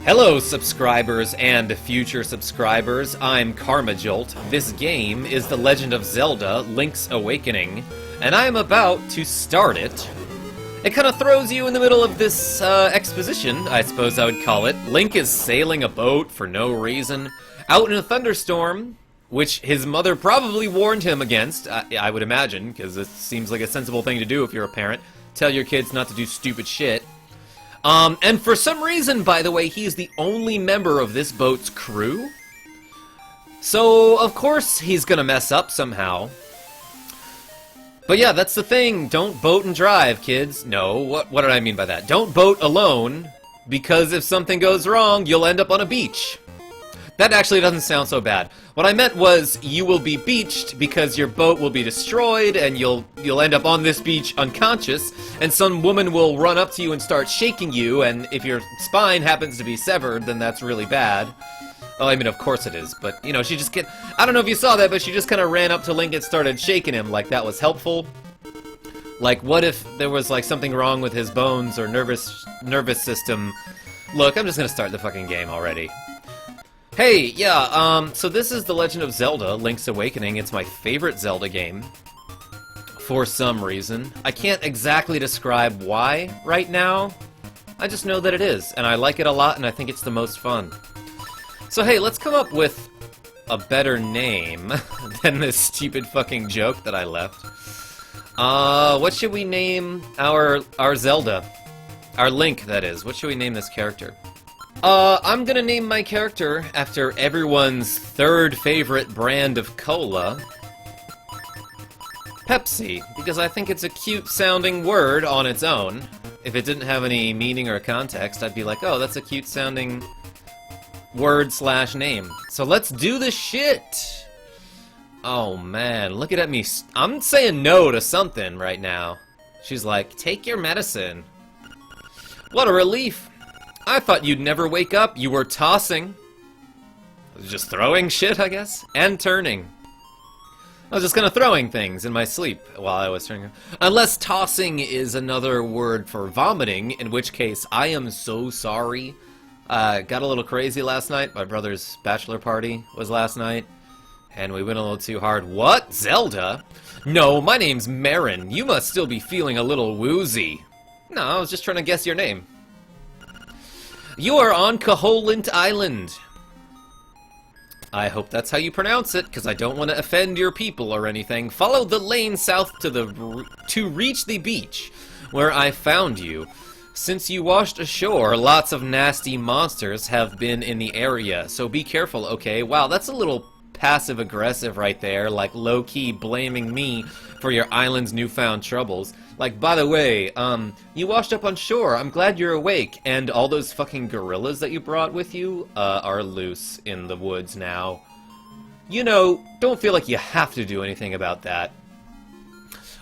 Hello subscribers and future subscribers, I'm KarmaJolt. This game is The Legend of Zelda, Link's Awakening, and I am about to start it. It kind of throws you in the middle of this exposition, I suppose I would call it. Link is sailing a boat for no reason, out in a thunderstorm, which his mother probably warned him against, I would imagine, because it seems like a sensible thing to do if you're a parent. Tell your kids not to do stupid shit. And for some reason, by the way, he's the only member of this boat's crew. So, of course, he's gonna mess up somehow. But yeah, that's the thing. Don't boat and drive, kids. No, what did I mean by that? Don't boat alone, because if something goes wrong, you'll end up on a beach. That actually doesn't sound so bad. What I meant was, you will be beached because your boat will be destroyed, and you'll end up on this beach unconscious, and some woman will run up to you and start shaking you, and if your spine happens to be severed, then that's really bad. Well, I mean, of course it is, but, you know, she just I don't know if you saw that, but she just kind of ran up to Link and started shaking him, like that was helpful. Like, what if there was, like, something wrong with his bones or nervous system? Look, I'm just gonna start the fucking game already. Hey, yeah, so this is The Legend of Zelda, Link's Awakening. It's my favorite Zelda game, for some reason. I can't exactly describe why right now. I just know that it is, and I like it a lot, and I think it's the most fun. So hey, let's come up with a better name than this stupid fucking joke that I left. What should we name our Zelda? Our Link, that is. What should we name this character? I'm gonna name my character after everyone's third favorite brand of cola, Pepsi, because I think it's a cute sounding word on its own. If it didn't have any meaning or context, I'd be like, oh, that's a cute sounding word / name. So let's do this shit! Oh man, look at me. I'm saying no to something right now. She's like, take your medicine. What a relief. I thought you'd never wake up. You were tossing. Just throwing shit, I guess? And turning. I was just kind of throwing things in my sleep while I was turning. Unless tossing is another word for vomiting, in which case I am so sorry. Got a little crazy last night. My brother's bachelor party was last night. And we went a little too hard. What? Zelda? No, my name's Marin. You must still be feeling a little woozy. No, I was just trying to guess your name. You are on Koholint Island. I hope that's how you pronounce it, because I don't want to offend your people or anything. Follow the lane south to reach the beach, where I found you. Since you washed ashore, lots of nasty monsters have been in the area, so be careful, okay? Wow, that's a little passive-aggressive right there, like low-key blaming me for your island's newfound troubles. Like, by the way, you washed up on shore. I'm glad you're awake. And all those fucking gorillas that you brought with you, are loose in the woods now. You know, don't feel like you have to do anything about that.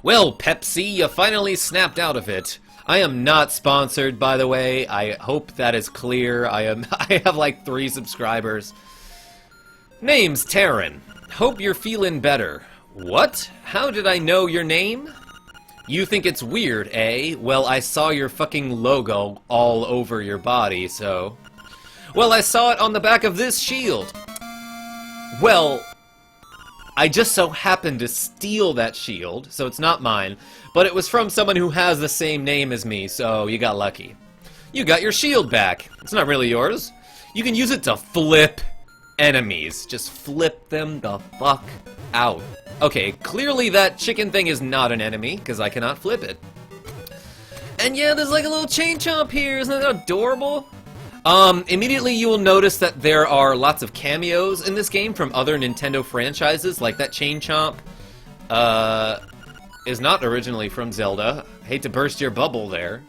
Well, Pepsi, you finally snapped out of it. I am not sponsored, by the way. I hope that is clear. I have like 3 subscribers. Name's Taryn. Hope you're feeling better. What? How did I know your name? You think it's weird, eh? Well, I saw your fucking logo all over your body, so... Well, I saw it on the back of this shield. Well, I just so happened to steal that shield, so it's not mine, but it was from someone who has the same name as me, so you got lucky. You got your shield back. It's not really yours. You can use it to flip enemies. Just flip them the fuck out. Okay, clearly that chicken thing is not an enemy, because I cannot flip it. And yeah, there's like a little chain chomp here, isn't that adorable? Immediately you will notice that there are lots of cameos in this game from other Nintendo franchises, like that chain chomp, is not originally from Zelda. Hate to burst your bubble there.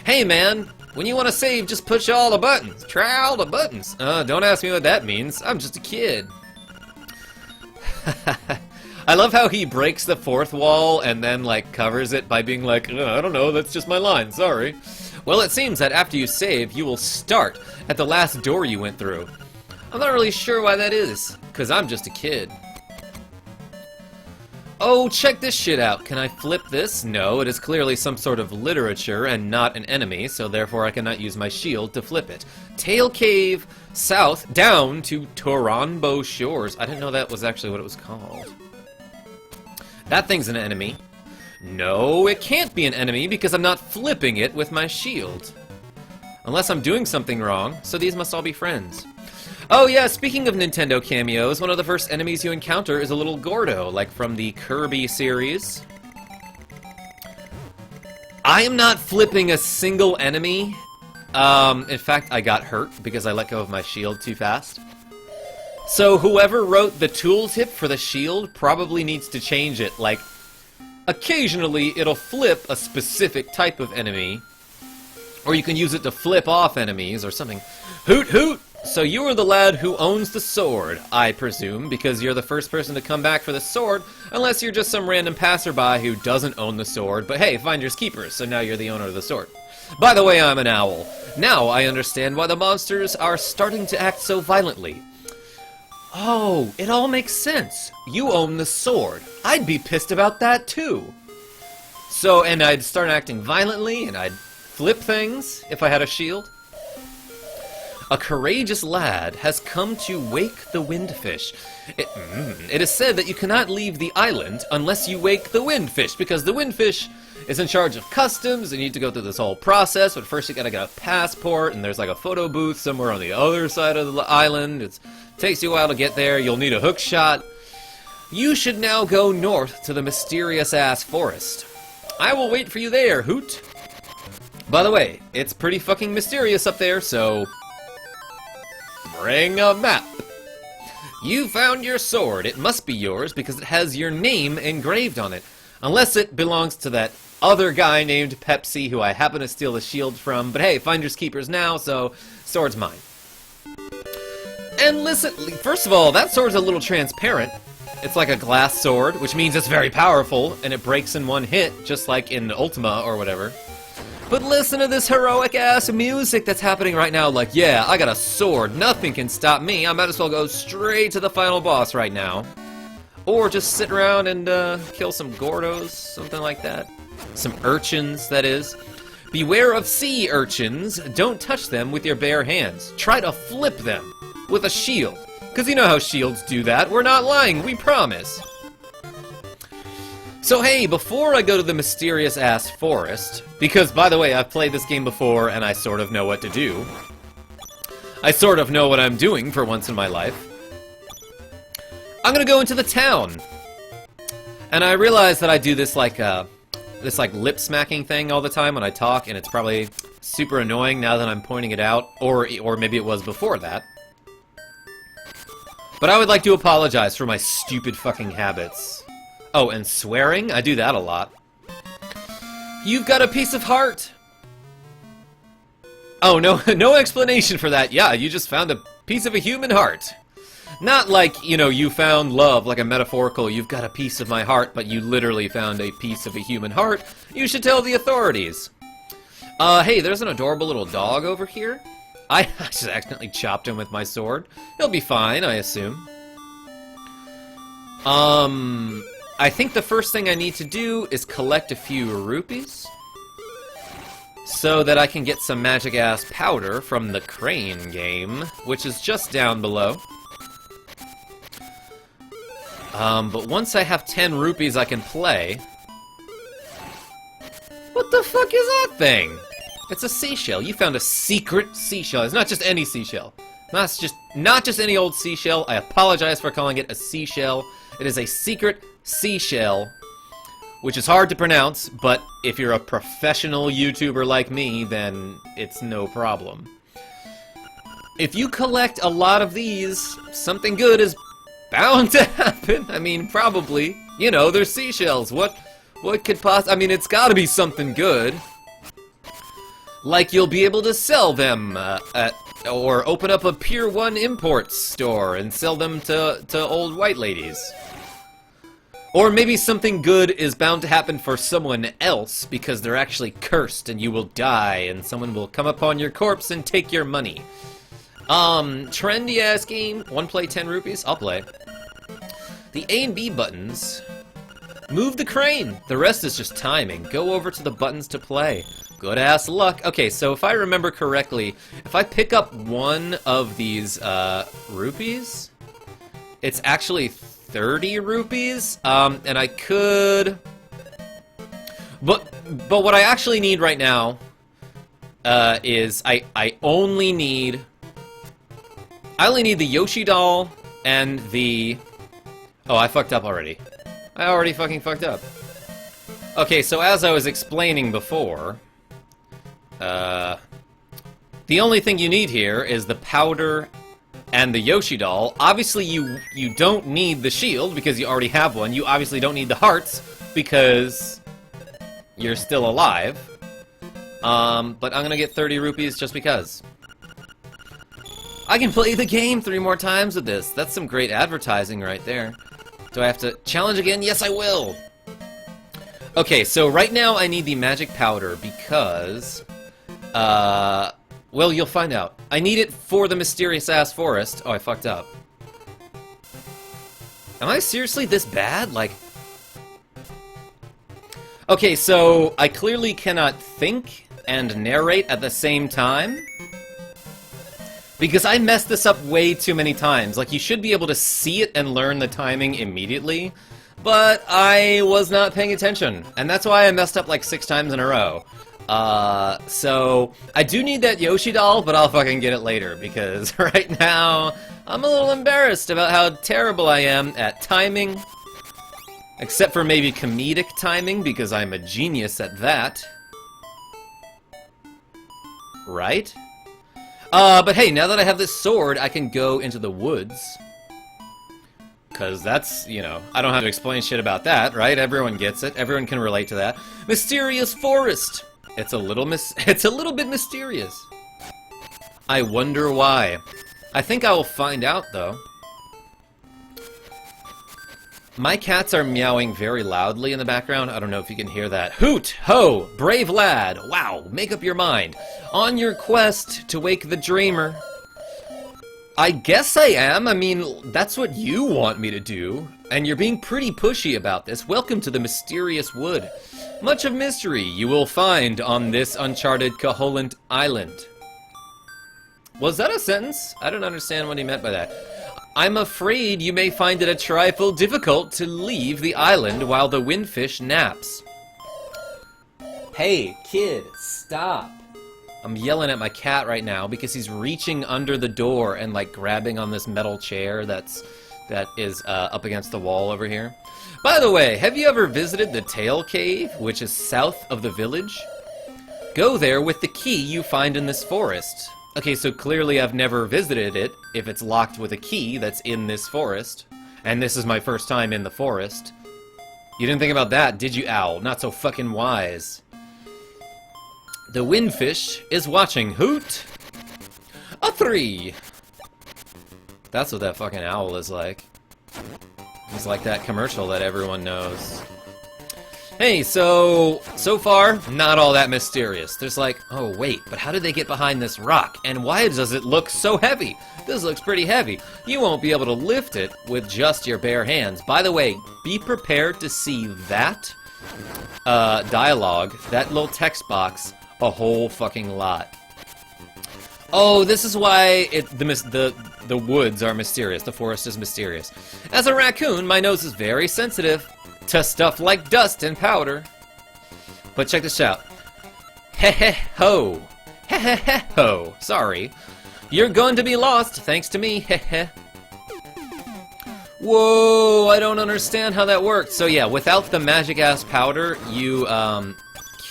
Hey man, when you want to save, just push all the buttons. Try all the buttons. Don't ask me what that means, I'm just a kid. I love how he breaks the 4th wall and then, like, covers it by being like, I don't know, that's just my line, sorry. Well, it seems that after you save, you will start at the last door you went through. I'm not really sure why that is, because I'm just a kid. Oh, check this shit out. Can I flip this? No, it is clearly some sort of literature and not an enemy, so therefore I cannot use my shield to flip it. Tail Cave, south, down to Toronbo Shores. I didn't know that was actually what it was called. That thing's an enemy. No, it can't be an enemy because I'm not flipping it with my shield. Unless I'm doing something wrong, so these must all be friends. Oh yeah, speaking of Nintendo cameos, one of the first enemies you encounter is a little Gordo, like from the Kirby series. I am not flipping a single enemy. In fact, I got hurt because I let go of my shield too fast. So whoever wrote the tooltip for the shield probably needs to change it, like, occasionally it'll flip a specific type of enemy, or you can use it to flip off enemies or something. Hoot hoot! So you are the lad who owns the sword, I presume, because you're the first person to come back for the sword, unless you're just some random passerby who doesn't own the sword, but hey, finders keepers, so now you're the owner of the sword. By the way, I'm an owl. Now I understand why the monsters are starting to act so violently. Oh, it all makes sense. You own the sword. I'd be pissed about that too. So, and I'd start acting violently, and I'd flip things if I had a shield. A courageous lad has come to wake the windfish. It is said that you cannot leave the island unless you wake the windfish, because the windfish is in charge of customs, and you need to go through this whole process, but first you gotta get a passport, and there's like a photo booth somewhere on the other side of the island. It takes you a while to get there, you'll need a hook shot. You should now go north to the mysterious-ass forest. I will wait for you there, Hoot. By the way, it's pretty fucking mysterious up there, so bring a map. You found your sword. It must be yours because it has your name engraved on it. Unless it belongs to that other guy named Pepsi who I happen to steal the shield from. But hey, finders keepers now, so sword's mine. And listen, first of all, that sword's a little transparent. It's like a glass sword, which means it's very powerful, and it breaks in one hit, just like in Ultima or whatever. But listen to this heroic-ass music that's happening right now, like, yeah, I got a sword, nothing can stop me, I might as well go straight to the final boss right now. Or just sit around and kill some Gordos, something like that. Some urchins, that is. Beware of sea urchins, don't touch them with your bare hands. Try to flip them with a shield. Because you know how shields do that, we're not lying, we promise. So hey, before I go to the mysterious-ass forest, because, by the way, I've played this game before and I sort of know what to do. I sort of know what I'm doing for once in my life. I'm gonna go into the town. And I realize that I do this like lip-smacking thing all the time when I talk, and it's probably super annoying now that I'm pointing it out, or maybe it was before that. But I would like to apologize for my stupid fucking habits. Oh, and swearing? I do that a lot. You've got a piece of heart! Oh, no explanation for that. Yeah, you just found a piece of a human heart. Not like, you know, you found love, like a metaphorical, you've got a piece of my heart, but you literally found a piece of a human heart. You should tell the authorities. Hey, there's an adorable little dog over here. I just accidentally chopped him with my sword. He'll be fine, I assume. I think the first thing I need to do is collect a few rupees so that I can get some magic-ass powder from the crane game, which is just down below. But once I have 10 rupees, I can play. What the fuck is that thing? It's a seashell. You found a secret seashell. It's not just any seashell. Not just any old seashell. I apologize for calling it a seashell. It is a secret seashell, which is hard to pronounce, but if you're a professional YouTuber like me, then it's no problem. If you collect a lot of these, something good is bound to happen. I mean, probably. You know, they're seashells. What could I mean, it's gotta be something good. Like you'll be able to sell them or open up a Pier 1 imports store and sell them to old white ladies. Or maybe something good is bound to happen for someone else because they're actually cursed and you will die and someone will come upon your corpse and take your money. Trendy ass game. One play 10 rupees? I'll play. The A and B buttons Move the crane! The rest is just timing. Go over to the buttons to play. Good ass luck. Okay, so if I remember correctly, if I pick up one of these rupees, it's actually 30 rupees, and I could... But what I actually need right now is I only need the Yoshi doll and the... Oh, I fucked up already. I already fucking fucked up. Okay, so as I was explaining before, the only thing you need here is the powder and the Yoshi doll. Obviously, you don't need the shield because you already have one. You obviously don't need the hearts because you're still alive. But I'm gonna get 30 rupees just because. I can play the game 3 more times with this. That's some great advertising right there. Do I have to challenge again? Yes, I will! Okay, so right now I need the magic powder because... well, you'll find out. I need it for the mysterious-ass forest. Oh, I fucked up. Am I seriously this bad? Like... Okay, so I clearly cannot think and narrate at the same time. Because I messed this up way too many times. Like, you should be able to see it and learn the timing immediately. But I was not paying attention. And that's why I messed up like 6 times in a row. So I do need that Yoshi doll, but I'll fucking get it later. Because right now, I'm a little embarrassed about how terrible I am at timing. Except for maybe comedic timing, because I'm a genius at that. Right? But hey, now that I have this sword, I can go into the woods. Because that's, you know, I don't have to explain shit about that, right? Everyone gets it. Everyone can relate to that. Mysterious forest! It's a little bit mysterious. I wonder why. I think I will find out, though. My cats are meowing very loudly in the background. I don't know if you can hear that. Hoot! Ho! Brave lad! Wow! Make up your mind. On your quest to wake the dreamer. I guess I am. I mean, that's what you want me to do. And you're being pretty pushy about this. Welcome to the mysterious wood. Much of mystery you will find on this uncharted Koholint Island. Was that a sentence? I don't understand what he meant by that. I'm afraid you may find it a trifle difficult to leave the island while the windfish naps. Hey, kid, stop. I'm yelling at my cat right now because he's reaching under the door and like grabbing on this metal chair that is up against the wall over here. By the way, have you ever visited the Tail Cave, which is south of the village? Go there with the key you find in this forest. Okay, so clearly I've never visited it if it's locked with a key that's in this forest. And this is my first time in the forest. You didn't think about that, did you, owl? Not so fucking wise. The windfish is watching. Hoot! A 3! That's what that fucking owl is like. He's like that commercial that everyone knows. Hey, so far, not all that mysterious. There's like, oh wait, but how did they get behind this rock? And why does it look so heavy? This looks pretty heavy. You won't be able to lift it with just your bare hands. By the way, be prepared to see that dialogue, that little text box, a whole fucking lot. Oh, this is why the woods are mysterious. The forest is mysterious. As a raccoon, my nose is very sensitive to stuff like dust and powder. But check this out. Heh-heh-ho. Heh-heh-ho. Sorry. You're going to be lost, thanks to me. Heh-heh. Whoa, I don't understand how that works. So yeah, without the magic-ass powder, you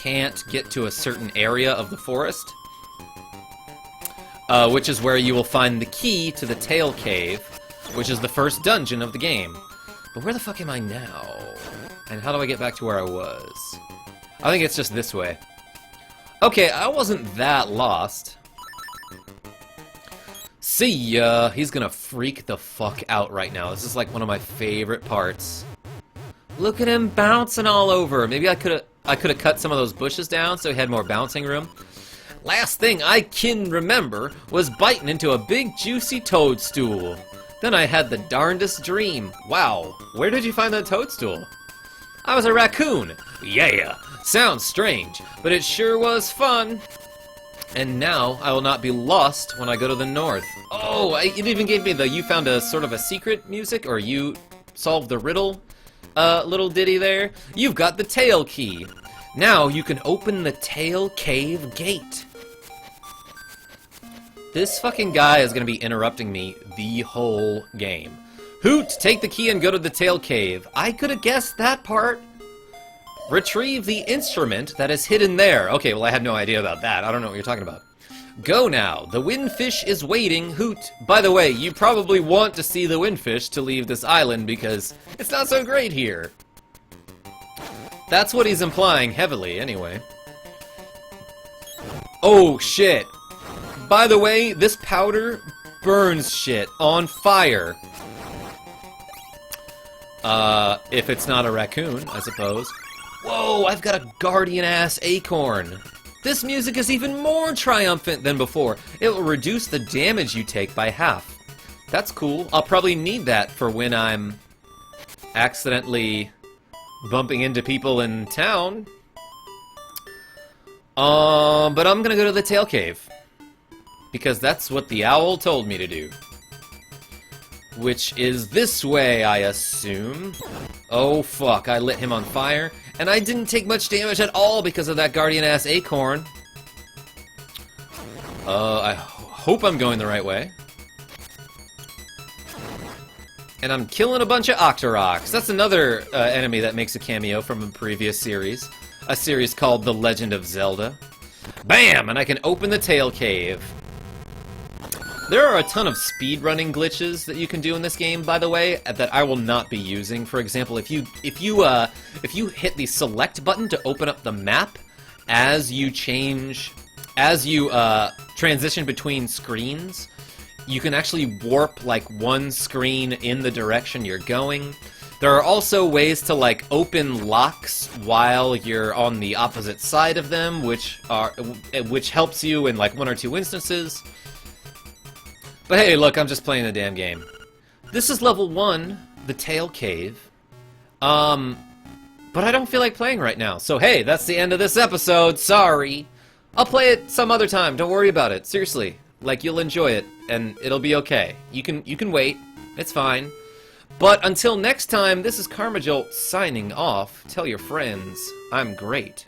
can't get to a certain area of the forest. Which is where you will find the key to the Tail Cave, which is the first dungeon of the game. But where the fuck am I now? And how do I get back to where I was? I think it's just this way. Okay, I wasn't that lost. See ya! He's gonna freak the fuck out right now. This is like one of my favorite parts. Look at him bouncing all over. Maybe I could've cut some of those bushes down so he had more bouncing room. Last thing I can remember was biting into a big juicy toadstool. Then I had the darndest dream. Wow, where did you find that toadstool? I was a raccoon. Yeah, sounds strange, but it sure was fun. And now I will not be lost when I go to the north. Oh, it even gave me the you found a sort of a secret music, or you solved the riddle little ditty there. You've got the tail key. Now you can open the tail cave gate. This fucking guy is gonna be interrupting me the whole game. Hoot, take the key and go to the tail cave. I could have guessed that part. Retrieve the instrument that is hidden there. Okay, well I had no idea about that. I don't know what you're talking about. Go now. The windfish is waiting. Hoot. By the way, you probably want to see the windfish to leave this island because it's not so great here. That's what he's implying heavily, anyway. Oh, shit. By the way, this powder burns shit on fire. If it's not a raccoon, I suppose. Whoa, I've got a guardian-ass acorn. This music is even more triumphant than before. It will reduce the damage you take by half. That's cool. I'll probably need that for when I'm accidentally bumping into people in town. But I'm gonna go to the tail cave. Because that's what the owl told me to do. Which is this way, I assume. Oh fuck, I lit him on fire. And I didn't take much damage at all because of that guardian-ass acorn. I hope I'm going the right way. And I'm killing a bunch of Octoroks. That's another enemy that makes a cameo from a previous series. A series called The Legend of Zelda. Bam! And I can open the tail cave. There are a ton of speedrunning glitches that you can do in this game, by the way, that I will not be using. For example, if you hit the select button to open up the map as you transition between screens, you can actually warp like one screen in the direction you're going. There are also ways to like open locks while you're on the opposite side of them, which helps you in like one or two instances. But hey, look, I'm just playing the damn game. This is level 1, the Tail Cave. But I don't feel like playing right now. So hey, that's the end of this episode. Sorry. I'll play it some other time. Don't worry about it. Seriously. Like, you'll enjoy it, and it'll be okay. You can wait. It's fine. But until next time, this is KarmaJolt signing off. Tell your friends I'm great.